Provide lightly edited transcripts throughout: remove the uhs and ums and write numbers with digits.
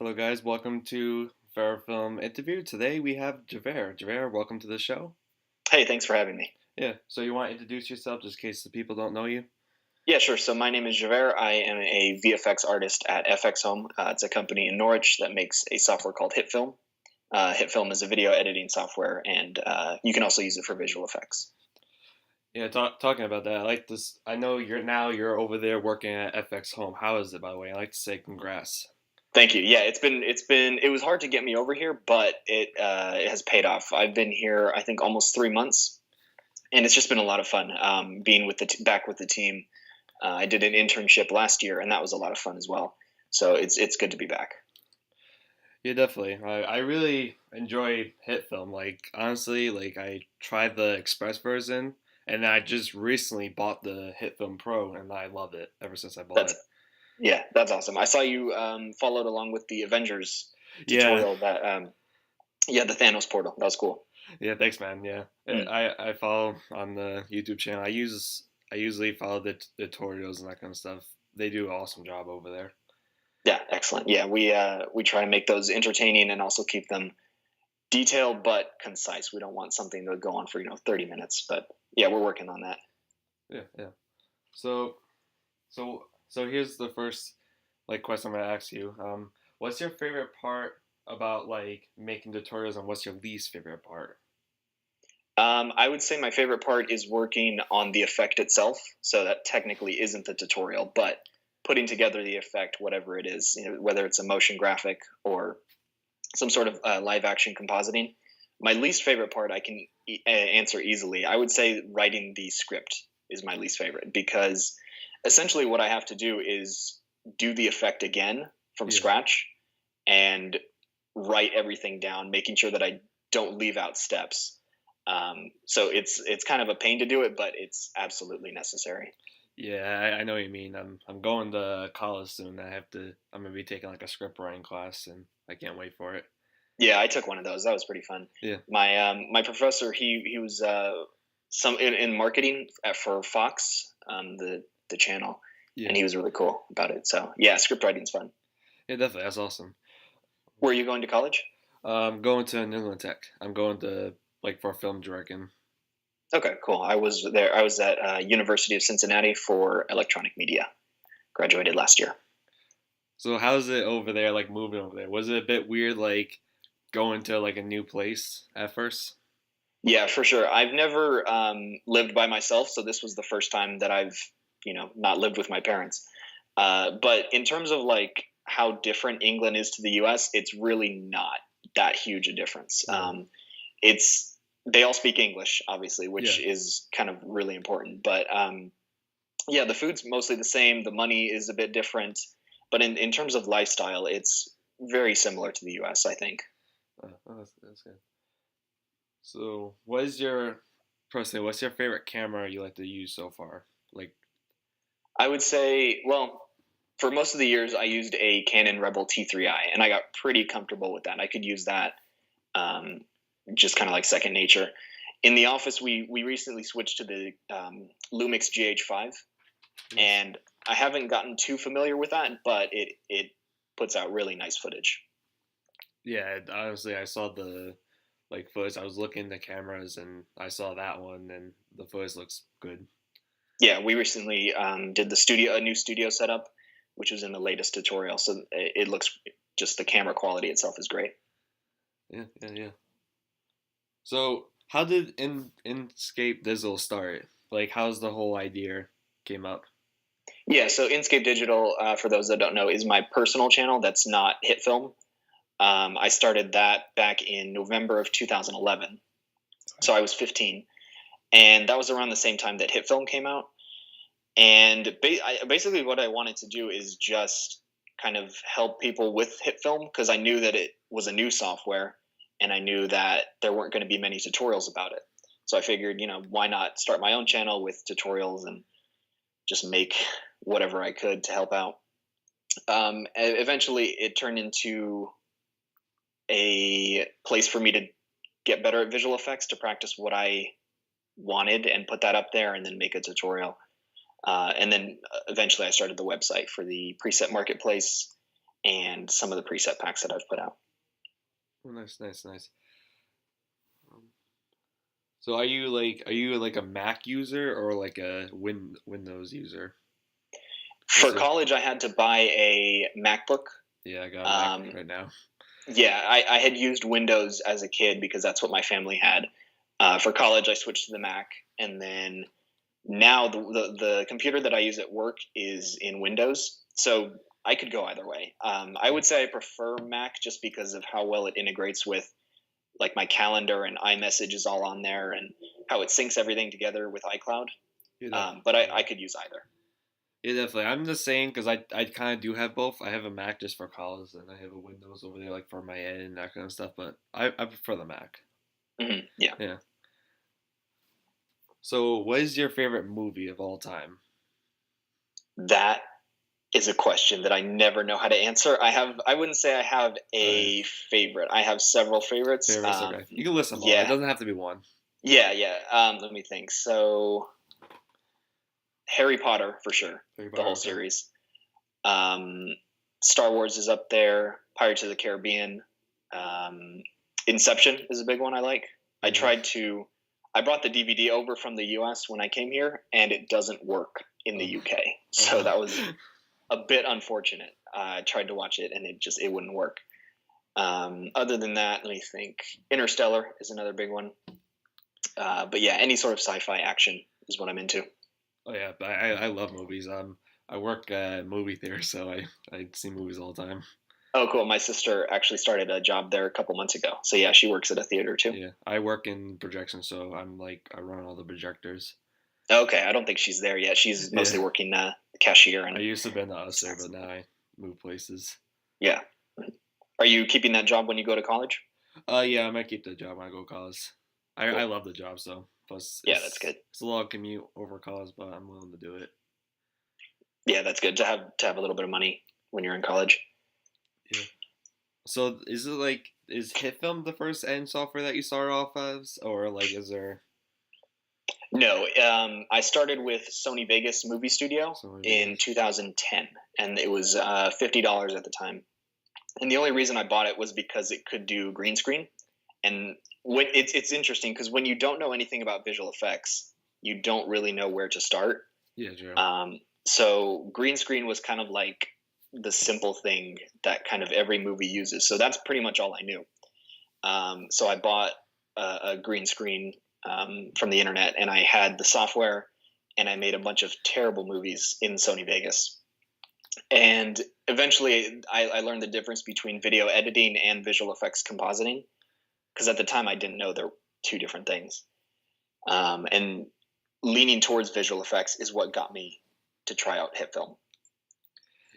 Hello, guys. Welcome to Ferra Film Interview. Today we have Javert. Javert, welcome to the show. Hey, thanks for having me. Yeah, so you want to introduce yourself just in case the people don't know you? Yeah, sure. So my name is Javert. I am a VFX artist at Home. It's a company in Norwich that makes a software called Hitfilm. Hitfilm is a video editing software, and you can also use it for visual effects. Yeah, talking about that, I like this. I know you're over there working at FX Home. How is it, by the way? I like to say congrats. Thank you. Yeah, it was hard to get me over here, but it has paid off. I've been here, I think, almost 3 months, and it's just been a lot of fun being with back with the team. I did an internship last year, and that was a lot of fun as well. So it's good to be back. Yeah, definitely. I really enjoy Hit Film. Like honestly, like I tried the Express version, and I just recently bought the Hit Film Pro, and I loved it ever since I bought That's it. Yeah, that's awesome. I saw you followed along with the Avengers Yeah, tutorial. Yeah, the Thanos portal. That was cool. yeah, thanks, man. Yeah, Mm. I follow on the YouTube channel. I usually follow the tutorials and that kind of stuff. They do an awesome job over there. Yeah, excellent. Yeah, we try to make those entertaining and also keep them detailed but concise. We don't want something to go on for 30 minutes. But yeah, we're working on that. Yeah, yeah. So so here's the first like question I'm gonna ask you. What's your favorite part about like making tutorials, and what's your least favorite part? I would say my favorite part is working on the effect itself. So that technically isn't the tutorial, but putting together the effect, whatever it is, whether it's a motion graphic or some sort of live action compositing. My least favorite part I can answer easily. I would say writing the script is my least favorite because essentially what I have to do is do the effect again from Yeah. scratch and write everything down, making sure that I don't leave out steps. So it's kind of a pain to do it, but it's absolutely necessary. Yeah, I know what you mean. I'm going to college soon. I'm gonna be taking like a script writing class, and I can't wait for it. Yeah, I took one of those. That was pretty fun. Yeah, My professor he was some in marketing for Fox, the channel, yeah, and he was really cool about it. So yeah, script writing's fun. yeah, definitely. That's awesome. Where are you going to college? I'm going to New England Tech. I'm going to like for film directing. Okay, cool. I was there. I was at University of Cincinnati for electronic media. Graduated last year. So how's it over there? Like moving over there? Was it a bit weird, like going to like a new place at first? Yeah, for sure. I've never lived by myself, so this was the first time that I've not lived with my parents. But in terms of like how different England is to the U.S., it's really not that huge a difference. Yeah, It's They all speak English, obviously, yeah, which is kind of really important. But yeah, the food's mostly the same. The money is a bit different, but in terms of lifestyle, it's very similar to the U.S. I think. that's good. So, what is your personally? What's your favorite camera you like to use so far? Like, I would say, well, for most of the years, I used a Canon Rebel T3i, and I got pretty comfortable with that. I could use that um, just kind of like second nature. In the office, we recently switched to the Lumix GH5, yes. and I haven't gotten too familiar with that, but it puts out really nice footage. Yeah, honestly, I saw the like footage. I was looking at the cameras and I saw that one, and the footage looks good. Yeah, we recently did a new studio setup, which was in the latest tutorial. So it looks just the camera quality itself is great. Yeah, yeah, yeah. So, how did Inkscape Digital start? Like, how's the whole idea came up? Yeah, so Inkscape Digital, for those that don't know, is my personal channel. That's not Hitfilm. I started that back in November of 2011, so I was 15, and that was around the same time that Hitfilm came out. And basically, what I wanted to do is just kind of help people with Hitfilm because I knew that it was a new software, and I knew that there weren't going to be many tutorials about it. So I figured, why not start my own channel with tutorials and just make whatever I could to help out. Eventually, it turned into a place for me to get better at visual effects, to practice what I wanted and put that up there and then make a tutorial. And then eventually I started the website for the preset marketplace. and some of the preset packs that I've put out. Oh, nice, nice, nice. Um, So are you like a Mac user or like a Windows user? What's For your college, I had to buy a MacBook. Yeah, I got a Mac Um, right now. yeah, I had used Windows as a kid because that's what my family had. For college, I switched to the Mac, and then now the computer that I use at work is in Windows, so I could go either way. I Yeah, would say I prefer Mac just because of how well it integrates with like my calendar and iMessage is all on there, and how it syncs everything together with iCloud. yeah, But I definitely. could use either. Yeah, definitely. I'm the same because I kind of do have both. I have a Mac just for college, and I have a Windows over there like for my ed and that kind of stuff. But I prefer the Mac. Yeah, Yeah. So, what is your favorite movie of all time? that is a question that I never know how to answer. I wouldn't say I have Uh, a favorite. I have several favorites. Favorites? Okay, you can list them all. It Yeah, doesn't have to be one. yeah. Let me think. So Harry Potter for sure, Harry the Potter. whole Okay. series. Um, Star Wars is up there. Pirates of the Caribbean. Um, Inception is a big one I like. I Yeah. tried to. I brought the DVD over from the U.S. when I came here, and it doesn't work in the Oh, U.K. oh So no. that was a bit unfortunate. I tried to watch it, and it wouldn't work. Other than that, let me think. Interstellar is another big one. But yeah, any sort of sci-fi action is what I'm into. Oh yeah, but I love movies. I work at a movie theater, so I see movies all the time. Oh, cool. My sister actually started a job there a couple months ago. So yeah, she works at a theater too. Yeah, I work in projection, so I run all the projectors. Okay, I don't think she's there yet. She's Yeah, mostly working cashier I and used to be in the usher, snacks but and now stuff. I move places. Yeah. Are you keeping that job when you go to college? Yeah, I might keep the job when I go to college. I Cool. love the job, so plus Yeah, that's good. it's a lot of commute over college, but I'm willing to do it. Yeah, that's good to have a little bit of money when you're in college. Yeah. So is Hitfilm the first end software that you started off as, or like is there No, I started with Sony Vegas Movie Studio someone in Vegas? 2010, and it was $50 at the time. And the only reason I bought it was because it could do green screen. And it's interesting because when you don't know anything about visual effects, you don't really know where to start. Yeah, Joe. So green screen was kind of like the simple thing that kind of every movie uses. So that's pretty much all I knew. So I bought a green screen from the internet, and I had the software, and I made a bunch of terrible movies in Sony Vegas. And eventually, I learned the difference between video editing and visual effects compositing, because at the time I didn't know they're two different things. And leaning towards visual effects is what got me to try out Hitfilm.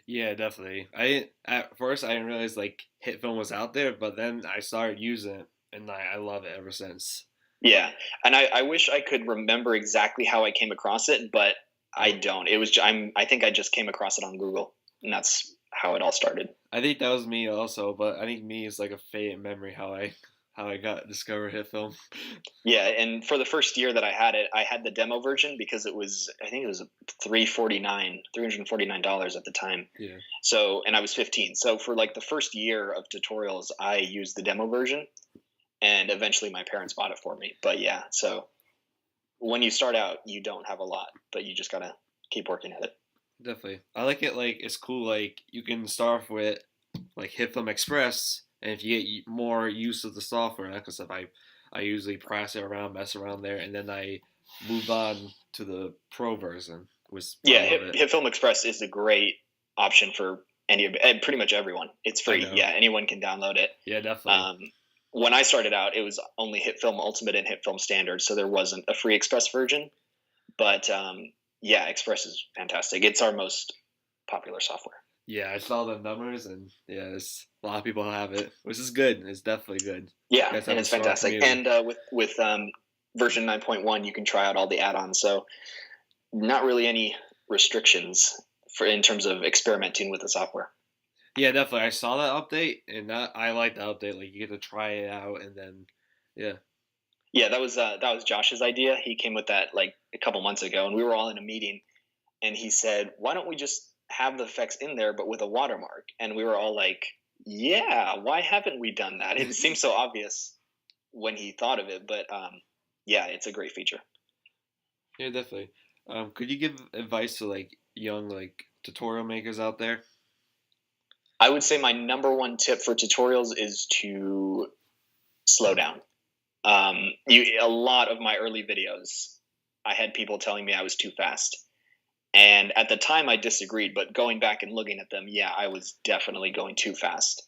Yeah, definitely. I At first I didn't realize like Hitfilm was out there, but then I started using it, and I love it ever since. Yeah, and I wish I could remember exactly how I came across it, but I Yeah. don't. It was I think I just came across it on Google, and that's how it all started. I think that was me also, but I think me is like a faded memory how I got discovered Hitfilm. Yeah, and for the first year that I had it, I had the demo version because it was I think it was $349 at the time. Yeah, So and I was 15. So for like the first year of tutorials, I used the demo version, and eventually my parents bought it for me. But yeah, so when you start out, you don't have a lot, but you just gotta keep working at it. definitely. I like it. Like it's cool. Like you can start off with like Hitfilm Express, and if you get more use of the software, that kind of stuff, I usually press it around, mess around there, and then I move on to the pro version, which I Yeah, love it. Film Express is a great option for pretty much everyone. It's I free. know. Yeah, anyone can download it. Yeah, definitely. Um, when I started out, it was only HitFilm Ultimate and HitFilm Standard, so there wasn't a free Express version. But yeah, Express is fantastic. It's our most popular software. Yeah, I saw the numbers, and yeah, a lot of people have it, which is good. It's definitely good. You Yeah, guys and have a it's strong fantastic. community. And with version 9.1, you can try out all the add-ons. So not really any restrictions for in terms of experimenting with the software. Yeah, definitely. I saw that update, and I like the update. Like you get to try it out, and then yeah, Yeah, that was Josh's idea. He came with that like a couple months ago, and we were all in a meeting, and he said, "Why don't we just have the effects in there, but with a watermark. And we were all like, yeah, why haven't we done that? It seems so obvious when he thought of it, but yeah, it's a great feature. Yeah, definitely. Could you give advice to like young like tutorial makers out there? I would say my number one tip for tutorials is to slow down. A lot of my early videos, I had people telling me I was too fast. And at the time, I disagreed, but going back and looking at them, yeah, I was definitely going too fast.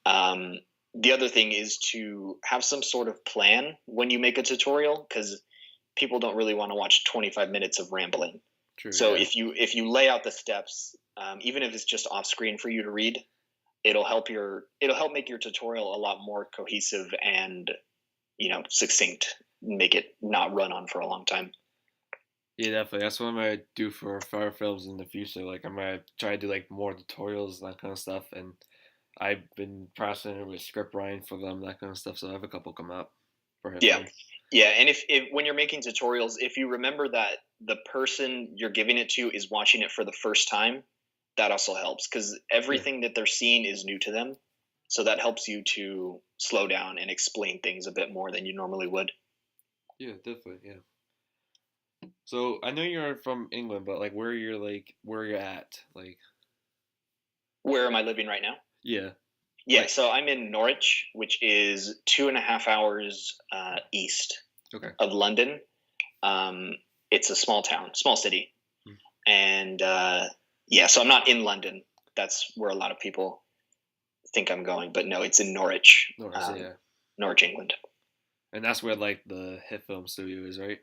Um, the other thing is to have some sort of plan when you make a tutorial, because people don't really want to watch 25 minutes of rambling. True. So Yeah. if you lay out the steps, even if it's just off screen for you to read, it'll help make your tutorial a lot more cohesive and succinct. Make it not run on for a long time. Yeah, definitely. That's what I'm gonna do for Ferra films in the future. Like I'm gonna try to do like more tutorials and that kind of stuff. And I've been practicing with script writing for them, that kind of stuff. So I have a couple come up for hit Yeah. film. Yeah, and if when you're making tutorials, if you remember that the person you're giving it to is watching it for the first time, that also helps, because Yeah. everything that they're seeing is new to them. So that helps you to slow down and explain things a bit more than you normally would. Yeah, definitely. Yeah. So I know you're from England, but like where you're at, like Where am I living right now? yeah, Yeah, like so I'm in Norwich, which is 2.5 hours east okay. of London. Um, it's a small town, small city, Hmm. and yeah, so I'm not in London. That's where a lot of people think I'm going, but no, it's in Norwich, No, I say yeah, Norwich, England. and that's where like the hit film studio is, right?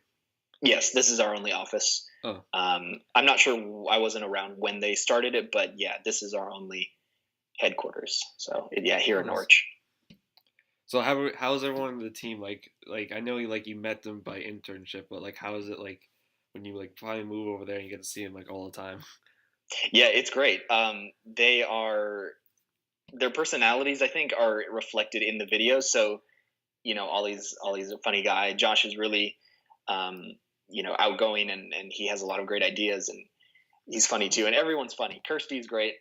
Yes, this is our only office. Oh, I'm not sure. I wasn't around when they started it, but yeah, this is our only headquarters. So yeah, here oh, in nice. Norwich. So how's everyone in the team like I know you met them by internship, but like how is it like when you like finally move over there and you get to see them like all the time? Yeah, it's great. Their personalities, I think, are reflected in the videos. So Ollie's a funny guy. Josh is really um, outgoing, and he has a lot of great ideas, and he's funny too. And everyone's funny. Kirsty's great.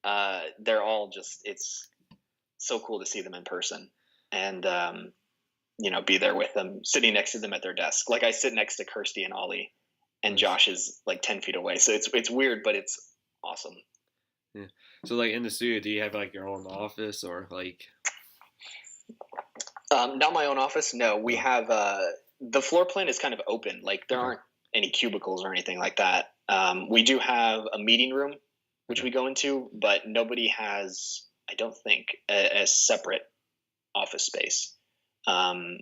They're all just, it's so cool to see them in person, and be there with them, sitting next to them at their desk. Like I sit next to Kirsty and Ollie, and Nice. Josh is like 10 feet away. So it's weird, but it's awesome. Yeah. So like in the studio, do you have like your own office or like? Not my own office. No, we Oh, have the floor plan is kind of open. Like there okay. aren't any cubicles or anything like that. We do have a meeting room, which Okay. we go into, but nobody has, I don't think, a separate office space. Um,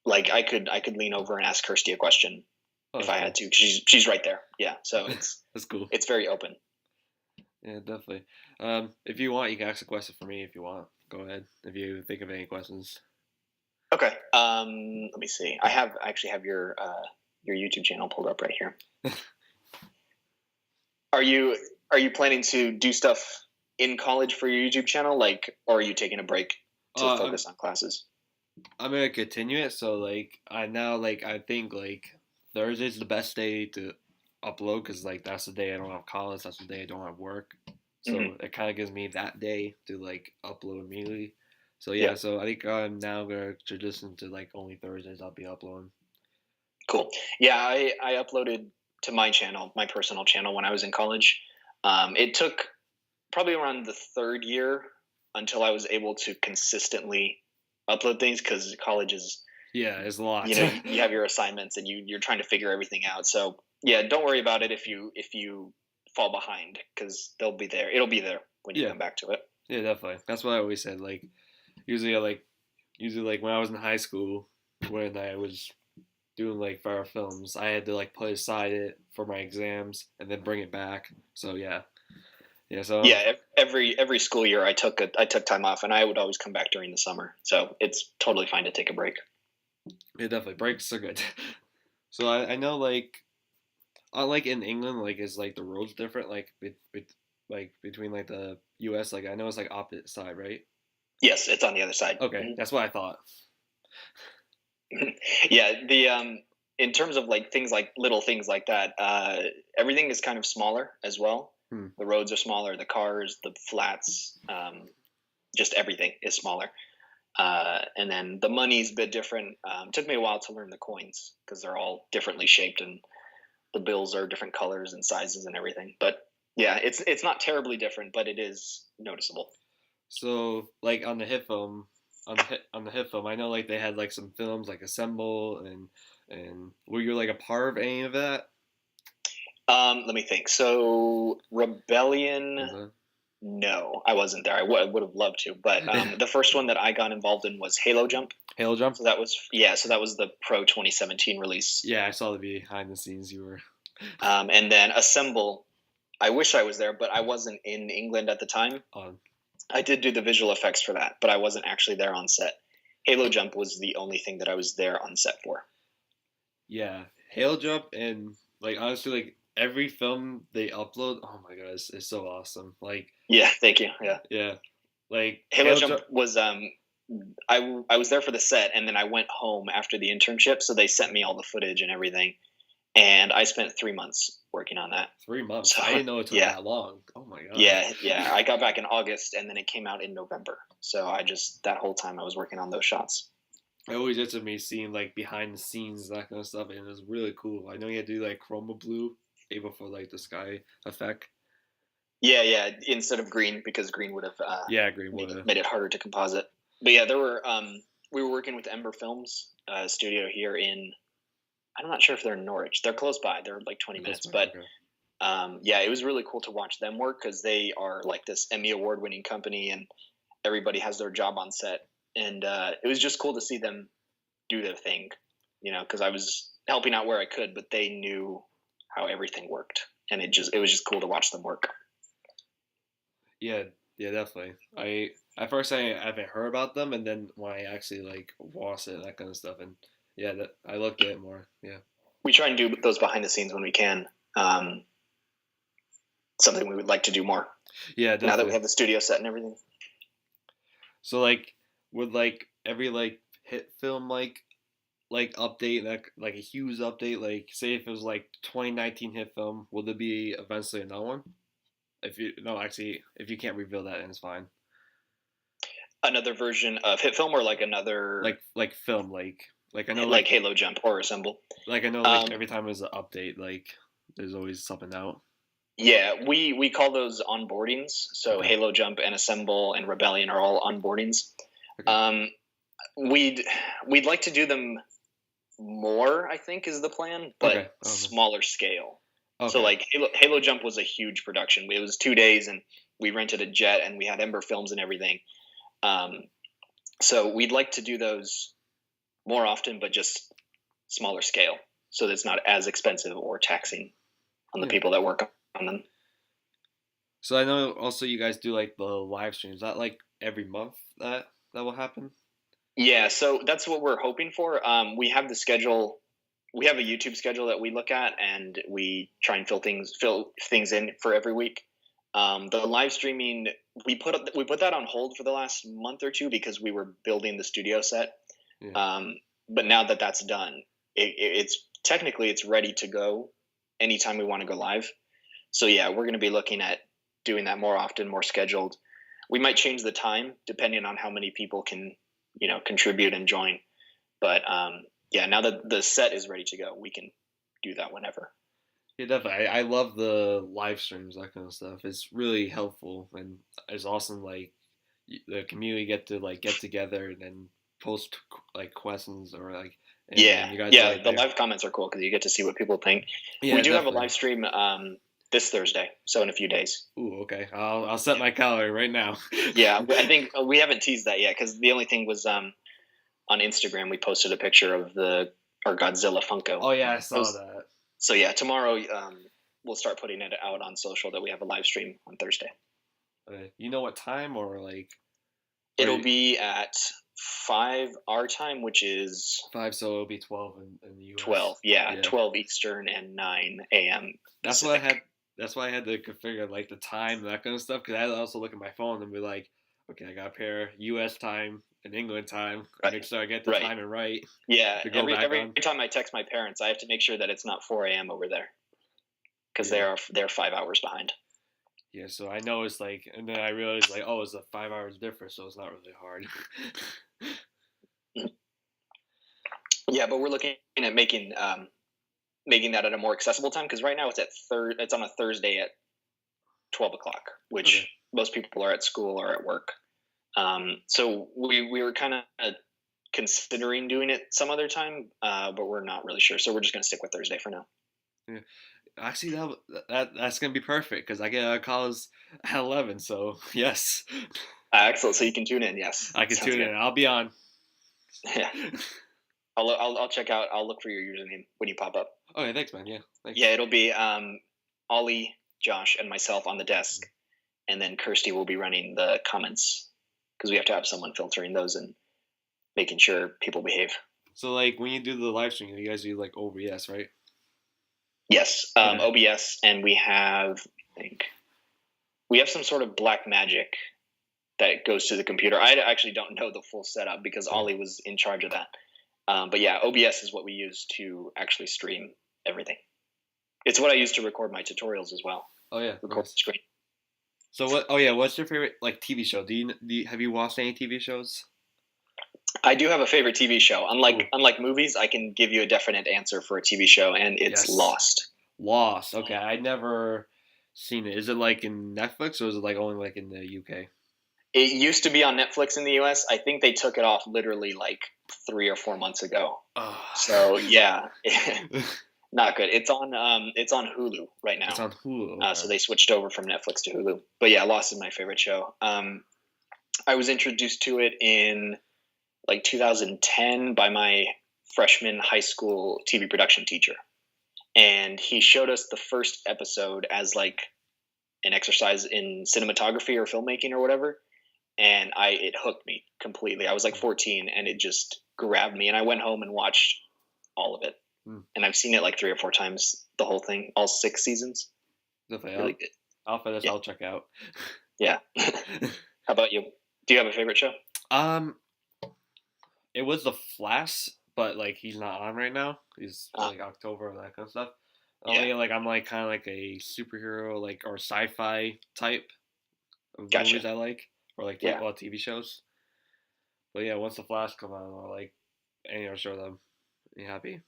like I could lean over and ask Kirsty a question Oh, if that's I cool. had to. She's right there. Yeah, so it's That's cool. it's very open. Yeah, definitely. If you want, you can ask a question for me if you want. Go ahead if you think of any questions. Okay. Let me see. I actually have your YouTube channel pulled up right here. Are you planning to do stuff in college for your YouTube channel, like, or are you taking a break to Uh, I'm focus on classes? I'm gonna continue it. So like I now like I think like Thursday's the best day to upload because like that's the day I don't have college. That's the day I don't have work. Hmm. So it kind of gives me that day to like upload immediately. So yeah, Yeah, so I think I'm now gonna transition to like only Thursdays I'll be uploading. cool. Yeah, I uploaded to my channel, my personal channel, when I was in college. It took probably around the third year until I was able to consistently upload things, because college is, Yeah, it's a lot. you have your assignments and you're trying to figure everything out. So yeah, don't worry about it if you fall behind, because they'll be there. It'll be there when you Yeah, come back to it. yeah, definitely. That's what I always said. Like usually, I like usually like when I was in high school when I was doing like Ferra films, I had to like put aside it for my exams and then bring it back. So yeah, yeah. So Yeah, every school year I took time off, and I would always come back during the summer. So it's totally fine to take a break. yeah, definitely breaks are good. So I know like unlike in England, like is like the roads different like like between like the U.S. Like I know it's like opposite side, right? Yes, it's on the other side. Okay, that's what I thought. Yeah, the in terms of like things like little things like that, everything is kind of smaller as well. Hmm. The roads are smaller, the cars, the flats, just everything is smaller. And then the money's a bit different. Took me a while to learn the coins because they're all differently shaped and the bills are different colors and sizes and everything. But yeah, it's not terribly different, but it is noticeable. So like on the hit film, on the hit film, I know like they had like some films like Assemble and were you like a part of any of that? Let me think. So Rebellion, Okay. no, I wasn't there. I would have loved to, but the first one that I got involved in was Halo Jump. Halo Jump. So that was So that was the Pro 2017 release. Yeah, I saw the behind the scenes you were. And then Assemble. I wish I was there, but I wasn't in England at the time. On. I did do the visual effects for that, but I wasn't actually there on set. Halo Jump was the only thing that I was there on set for. Yeah, Halo Jump and like honestly like every film they upload, oh my god, it's so awesome. Like Yeah, thank you. Yeah, yeah, like Halo Jump was I was there for the set, and then I went home after the internship, so they sent me all the footage and everything, and I spent 3 months working on that. 3 months. So I didn't know it took yeah, that long. Oh my god. yeah. I got back in August, and then it came out in November. So I just that whole time I was working on those shots. It always interested me seeing like behind the scenes that kind of stuff, and it was really cool. I know you had to do like chroma blue, able for like the sky effect. Yeah. Instead of green, because green would have Yeah, green would made it harder to composite. But yeah, there were we were working with Ember Films studio here in. I'm not sure if they're in Norwich. They're close by. They're like 20 minutes. But yeah, it was really cool to watch them work because they are like this Emmy award-winning company, and everybody has their job on set. And it was just cool to see them do their thing, because I was helping out where I could, but they knew how everything worked, and it was just cool to watch them work. Yeah, yeah, definitely. I at first I haven't heard about them, and then when I actually like watched it and that kind of stuff, and yeah, that I looked at it more. Yeah, We try and do those behind the scenes when we can. Um, Something we would like to do more yeah, now that we definitely. have the studio set and everything. So like, would like every like hit film like update like a huge update, like say if it was like 2019 hit film, will there be eventually another one? If you no, actually, if you can't reveal that, then it's fine. Another version of Hitfilm, or like another Like film, like I know like Halo Jump or Assemble. like I know like every time there's an update, like there's always something out. Yeah, we call those onboardings. So Okay. Halo Jump and Assemble and Rebellion are all onboardings. Okay. Um, we'd like to do them more, I think, is the plan, but Okay. smaller scale. Okay. So like Halo Jump was a huge production. It was 2 days, and we rented a jet, and we had Ember Films and everything. So we'd like to do those more often, but just smaller scale, so that it's not as expensive or taxing on the people that work on them. So I know also you guys do like the live streams. Is that like every month that will happen? Yeah, so that's what we're hoping for. We have the schedule. We have a YouTube schedule that we look at, and we try and fill things in for every week. The live streaming, we put that on hold for the last month or two because we were building the studio set. Yeah. But now that that's done, it's technically it's ready to go anytime we want to go live. So yeah, we're going to be looking at doing that more often, more scheduled. We might change the time depending on how many people can, contribute and join. But yeah, now that the set is ready to go, we can do that whenever. Yeah, definitely. I love the live streams, that kind of stuff. It's really helpful and it's awesome. Like the community get to like get together and then post like questions or like and Yeah, you guys are yeah. right The there. live comments are cool because you get to see what people think. Yeah, We do have a definitely. live stream this Thursday, so in a few days. Ooh, okay. I'll set my calendar right now. Yeah, I think we haven't teased that yet because the only thing was on Instagram we posted a picture of our Godzilla Funko. Oh yeah, I saw that. So yeah, tomorrow we'll start putting it out on social that we have a live stream on Thursday. You know what time or like? It'll be at 5 our time, which is 5, so it'll be 12 in the US. 12. Yeah, 12 Eastern and 9 a.m. That's Pacific. what I had. That's why I had to configure like the time and that kind of stuff because I had to also look at my phone and be like, okay, I got to pair U.S. time and England time. Right. Make sure I get the timing right. Yeah, to go every time I text my parents, I have to make sure that it's not 4 a.m. over there because they're 5 hours behind. Yeah, so I know it's like, and then I realized like, oh, it's a 5 hours difference, so it's not really hard. Yeah, but we're looking at making that at a more accessible time because right now it's on a Thursday at 12 o'clock, Okay. which most people are at school or at work. So we were kind of considering doing it some other time, but we're not really sure. So we're just gonna stick with Thursday for now. Yeah. Actually, that's gonna be perfect because I get out of college at 11. So yes, Excellent. So you can tune in. Yes, I can sounds tune good. in. I'll be on. Yeah, I'll check out. I'll look for your username when you pop up. Okay, thanks, man. Yeah, Yeah, thanks. it'll be Ollie, Josh, and myself on the desk, and then Kirsty will be running the comments because we have to have someone filtering those and making sure people behave. So like when you do the live stream, you guys do like OBS, right? Yes, Okay. OBS, and I think we have some sort of black magic that goes to the computer. I actually don't know the full setup because Okay. Ollie was in charge of that. But yeah, OBS is what we use to actually stream everything. It's what I use to record my tutorials as well. Oh yeah, Record the nice. screen. So what? Oh yeah, what's your favorite like TV show? Have you watched any TV shows? I do have a favorite TV show. Ooh, Unlike movies, I can give you a definite answer for a TV show, and it's yes, Lost. Lost. Okay, I never seen it. Is it like in Netflix or is it like only like in the UK? It used to be on Netflix in the US. I think they took it off literally like 3 or 4 months ago. Oh. So yeah, not good. It's on Hulu right It's now. on Hulu. So Okay. they switched over from Netflix to Hulu. But yeah, Lost is my favorite show. I was introduced to it in like 2010 by my freshman high school TV production teacher, and he showed us the first episode as like an exercise in cinematography or filmmaking or whatever, and it hooked me completely. I was like 14, and it just grabbed me, and I went home and watched all of it, Hmm. and I've seen it like 3 or 4 times, the whole thing, all 6 seasons. Definitely. Really good. After this, Yeah, I'll check out. yeah. How about you? Do you have a favorite show? um, it was the Flash, but like he's not on right now. He's Uh, like October and that kind of stuff. yeah, Only like I'm like kind of like a superhero like or sci-fi type of gotcha. movies I like or like Yeah. TV shows. But yeah, once the Flash come out, I'll like any other show them. Be happy.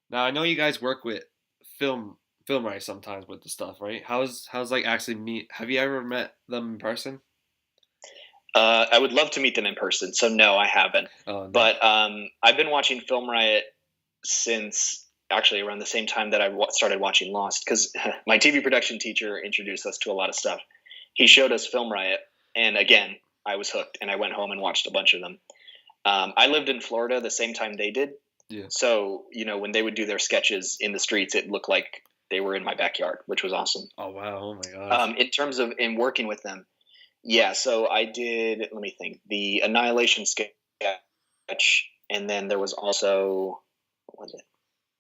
Now I know you guys work with film film rights sometimes with the stuff, right? How's like actually meet? Have you ever met them in person? I would love to meet them in person. So no, I haven't. Oh no. But I've been watching Film Riot since actually around the same time that I started watching Lost because my TV production teacher introduced us to a lot of stuff. He showed us Film Riot, and again, I was hooked, and I went home and watched a bunch of them. I lived in Florida the same time they did, Yeah. so when they would do their sketches in the streets, it looked like they were in my backyard, which was awesome. Oh wow. Oh my gosh. In terms of in working with them, yeah, so I did. Let me think. The Annihilation sketch, and then there was also what was it?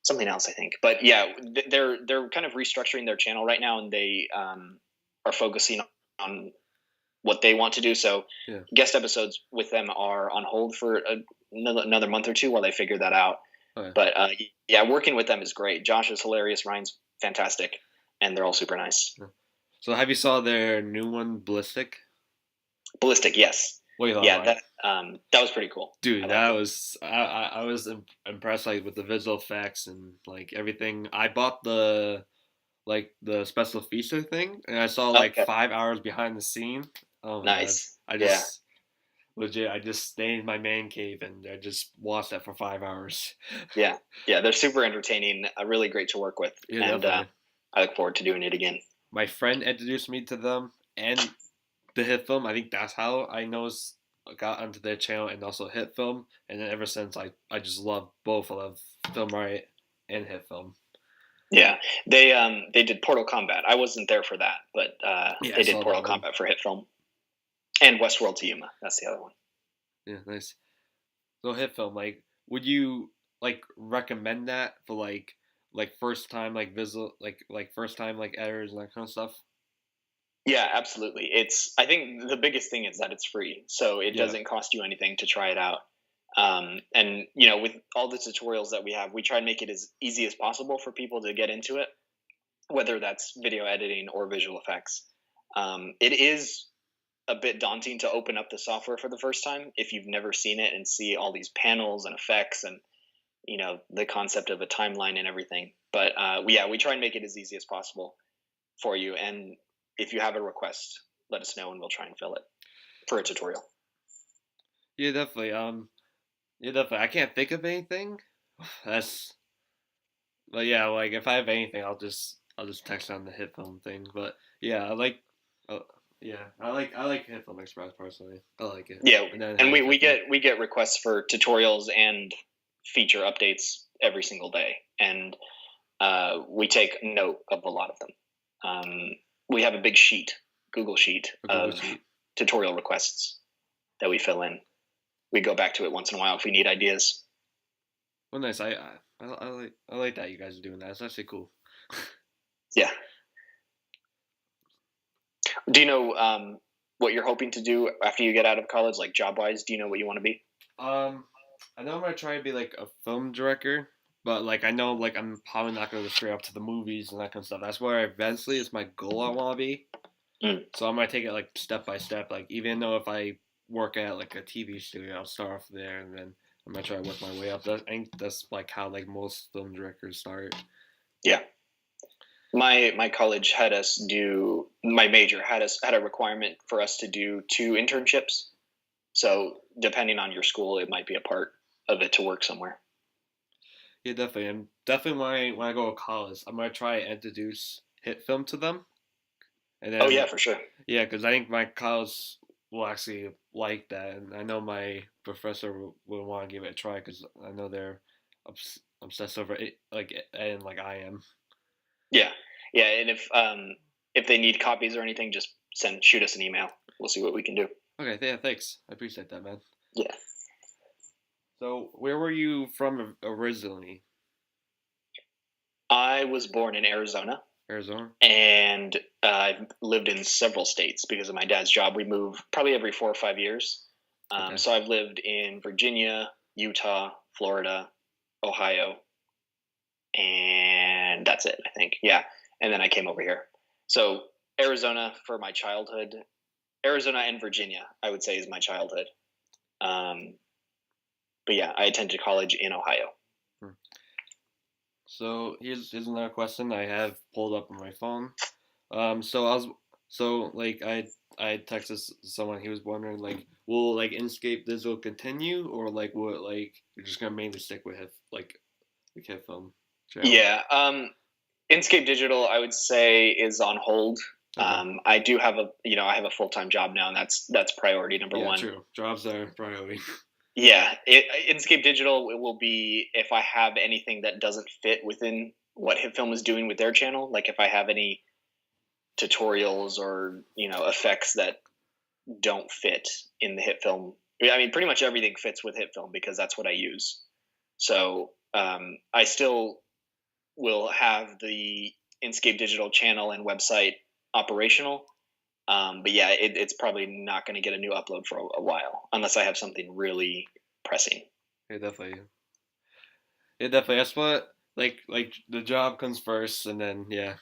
Something else, I think. But yeah, they're kind of restructuring their channel right now, and they are focusing on what they want to do. So Yeah. guest episodes with them are on hold for another month or two while they figure that out. Okay. But yeah, working with them is great. Josh is hilarious. Ryan's fantastic, and they're all super nice. So have you saw their new one, Ballistic? Ballistic, yes. What do you thought Yeah, about it? that was pretty cool. I Dude, liked that it. was I was impressed like with the visual effects and like everything. I bought the like the special feature thing, and I saw like Okay, 5 hours behind the scene. Oh my god, nice. I Yeah, just legit I just stayed in my man cave and I just watched that for 5 hours. yeah, yeah. They're super entertaining. Really great to work with, Yeah, and definitely. I look forward to doing it again. My friend introduced me to them and the hit film. I think that's how I got onto their channel and also hit film. And then ever since I just love both. I love Film Riot and hit film. Yeah, they did Portal Combat. I wasn't there for that, but Yeah, I they did saw Portal that one. Combat for Hitfilm and Westworld to Yuma. That's the other one. Yeah, nice. So hit film, like, would you like recommend that for like first time like visual like first time like editors and that kind of stuff? Yeah, absolutely. I think the biggest thing is that it's free, so it Yeah. doesn't cost you anything to try it out. And with all the tutorials that we have, we try and make it as easy as possible for people to get into it. whether that's video editing or visual effects. It is a bit daunting to open up the software for the first time if you've never seen it and see all these panels and effects and the concept of a timeline and everything. But we try and make it as easy as possible for you. And if you have a request, let us know and we'll try and fill it for a tutorial. Yeah, definitely. Yeah, definitely. I can't think of anything. That's, but yeah, like if I have anything, I'll just text on the Hitfilm thing. But yeah, uh, I like Hitfilm Express personally. I like it. Yeah, And then and having we get requests for tutorials and feature updates every single day, and we take note of a lot of them. We have a big Google sheet a Google of Sheet. tutorial requests that we fill in. We go back to it once in a while if we need ideas. Well, nice. I like that you guys are doing that. It's actually cool. Yeah. Do you know what you're hoping to do after you get out of college, like job wise? Do you know what you want to be? I know I'm gonna try to be like a film director, but like I know like I'm probably not gonna go straight up to the movies and that kind of stuff. That's where eventually is my goal. I want to be. Mm. So I'm gonna take it like step by step. Like even though if I work at like a TV studio, I'll start off there and then I'm gonna try to work my way up. I think that's like how like most film directors start. Yeah. My college had us do my major had a requirement for us to do 2 internships. So depending on your school, it might be a part of it to work somewhere. Yeah, definitely. And definitely when I go to college, I'm gonna try to introduce hit film to them, and Oh then yeah, for sure. yeah, because I think my college will actually like that, and I know my professor will want to give it a try because I know they're obsessed over it, like and like I am. Yeah, yeah. And if they need copies or anything, just shoot us an email. We'll see what we can do. Okay, yeah, thanks. I appreciate that, man. Yeah, So, where were you from originally? I was born in Arizona, Arizona. and I've lived in several states because of my dad's job. We move probably every 4 or 5 years. Okay. So I've lived in Virginia, Utah, Florida, Ohio, and that's it, I think. Yeah. And then I came over here. So Arizona for my childhood, Arizona and Virginia, I would say, is my childhood. Um, but yeah, I attended college in Ohio. Hmm. So here's another question I have pulled up on my phone. So like I texted someone. He was wondering like, will like Inkscape Digital continue, or like will it like you're just gonna mainly stick with hit, like the Hit Film channel? Yeah. Inkscape Digital, I would say, is on hold. Okay. I do have I have a full time job now, and that's priority number Yeah, one. true. Jobs are priority. Yeah, Inkscape Digital will be if I have anything that doesn't fit within what Hitfilm is doing with their channel. Like if I have any tutorials or effects that don't fit in the Hitfilm. I mean, pretty much everything fits with Hitfilm because that's what I use. So I still will have the Inkscape Digital channel and website operational. But yeah, it's probably not going to get a new upload for a while unless I have something really pressing. Yeah, definitely. Yeah, definitely. That's what like the job comes first, and then yeah.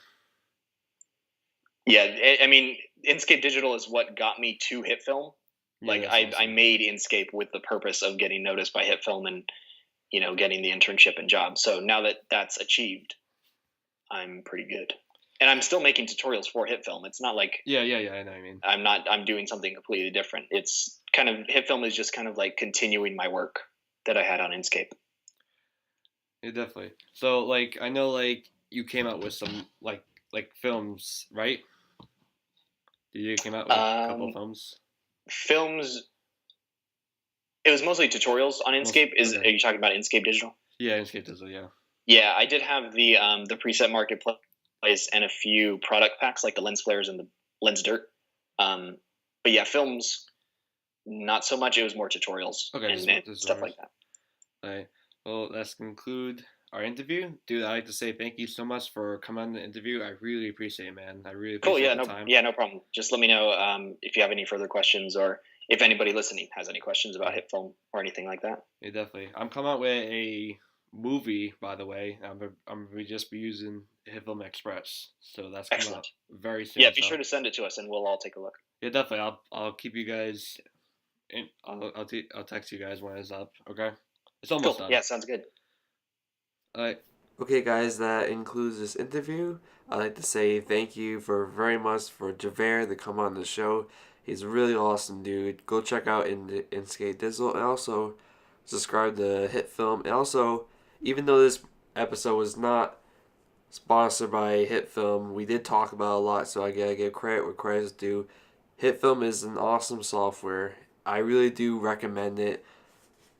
Yeah, I mean, Inkscape Digital is what got me to Hitfilm. Yeah, Like that's I awesome. made Inkscape with the purpose of getting noticed by Hitfilm and getting the internship and job. So now that that's achieved, I'm pretty good. And I'm still making tutorials for Hitfilm. It's not like Yeah. I know what I mean. I'm doing something completely different. It's kind of Hitfilm is just kind of like continuing my work that I had on Inkscape. Yeah, definitely. So like I know like you came out with some like films, right? You came out with a couple Um, films. Films. It was mostly tutorials on Most Inkscape. okay. Are you talking about Inkscape Digital? Yeah, Inkscape Digital. Yeah. Yeah, I did have the preset marketplace and a few product packs like the lens flares and the lens dirt. But yeah, films not so much. It was more tutorials Okay, and just stuff ours. like that. All right. Well, let's conclude our interview. Dude, I'd like to say thank you so much for coming on the interview. I really appreciate it, man. I really Cool. appreciate the time. No problem. Just let me know if you have any further questions or if anybody listening has any questions about Yeah, Hitfilm or anything like that. yeah, definitely. I'm coming out with movie, by the way. I'm gonna just be using Hitfilm Express, so that's coming out Excellent. very Yeah, soon. be sure So to send it to us, and we'll all take a look. yeah, definitely. I'll keep you guys. I'll text you guys when it's up. Okay, it's almost Cool. done. Yeah, sounds good. All right. Okay, guys, that includes this interview. I'd like to say thank you for very much for Javert to come on the show. He's a really awesome dude. Go check out Skate Dizzle and also subscribe to Hitfilm. And also, even though this episode was not sponsored by Hitfilm, we did talk about a lot, so I gotta give credit where credit's due. Hitfilm is an awesome software. I really do recommend it.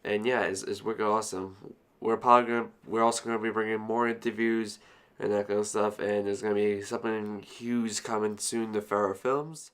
And yeah, it's wicked awesome. We're also gonna be bringing more interviews and that kind of stuff, and there's gonna be something huge coming soon to Ferra Films.